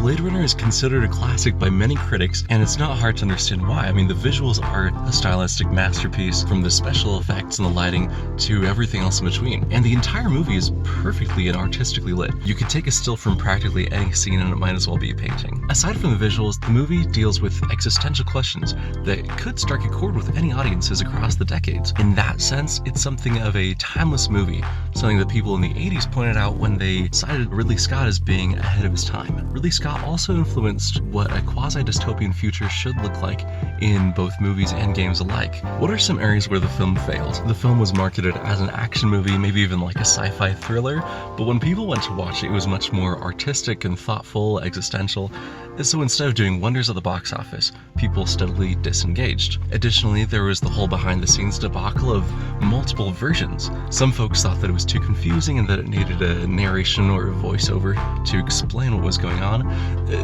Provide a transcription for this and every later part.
Blade Runner is considered a classic by many critics, and it's not hard to understand why. I mean, the visuals are a stylistic masterpiece, from the special effects and the lighting to everything else in between. And the entire movie is perfectly and artistically lit. You could take a still from practically any scene and it might as well be a painting. Aside from the visuals, the movie deals with existential questions that could strike a chord with any audiences across the decades. In that sense, it's something of a timeless movie, something that people in the 80s pointed out when they cited Ridley Scott as being ahead of his time. Ridley Scott also influenced what a quasi-dystopian future should look like in both movies and games alike. What are some areas where the film failed? The film was marketed as an action movie, maybe even like a sci-fi thriller, but when people went to watch it, it was much more artistic and thoughtful, existential. And so instead of doing wonders at the box office, people steadily disengaged. Additionally, there was the whole behind-the-scenes debacle of multiple versions. Some folks thought that it was too confusing and that it needed a narration or a voiceover to explain what was going on.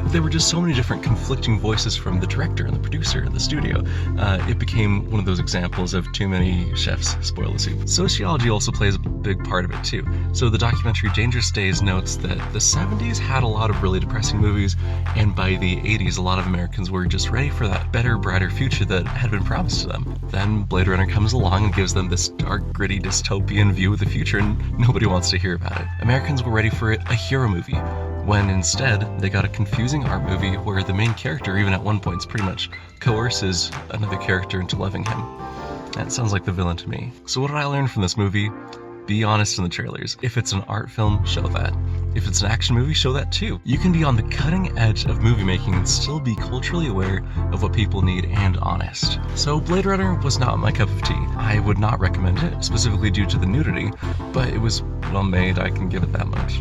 There were just so many different conflicting voices from the director and the producer and the studio. It became one of those examples of too many chefs spoil the soup. Sociology also plays a big part of it too. So the documentary Dangerous Days notes that the 70s had a lot of really depressing movies, and by the 80s, a lot of Americans were just ready for that better, brighter future that had been promised to them. Then Blade Runner comes along and gives them this dark, gritty, dystopian view of the future, and nobody wants to hear about it. Americans were ready for a hero movie, when instead they got a confusing art movie where the main character, even at one point, pretty much coerces another character into loving him. That sounds like the villain to me. So what did I learn from this movie? Be honest in the trailers. If it's an art film, show that. If it's an action movie, show that too. You can be on the cutting edge of movie making and still be culturally aware of what people need and honest. So Blade Runner was not my cup of tea. I would not recommend it, specifically due to the nudity, but it was well made, I can give it that much.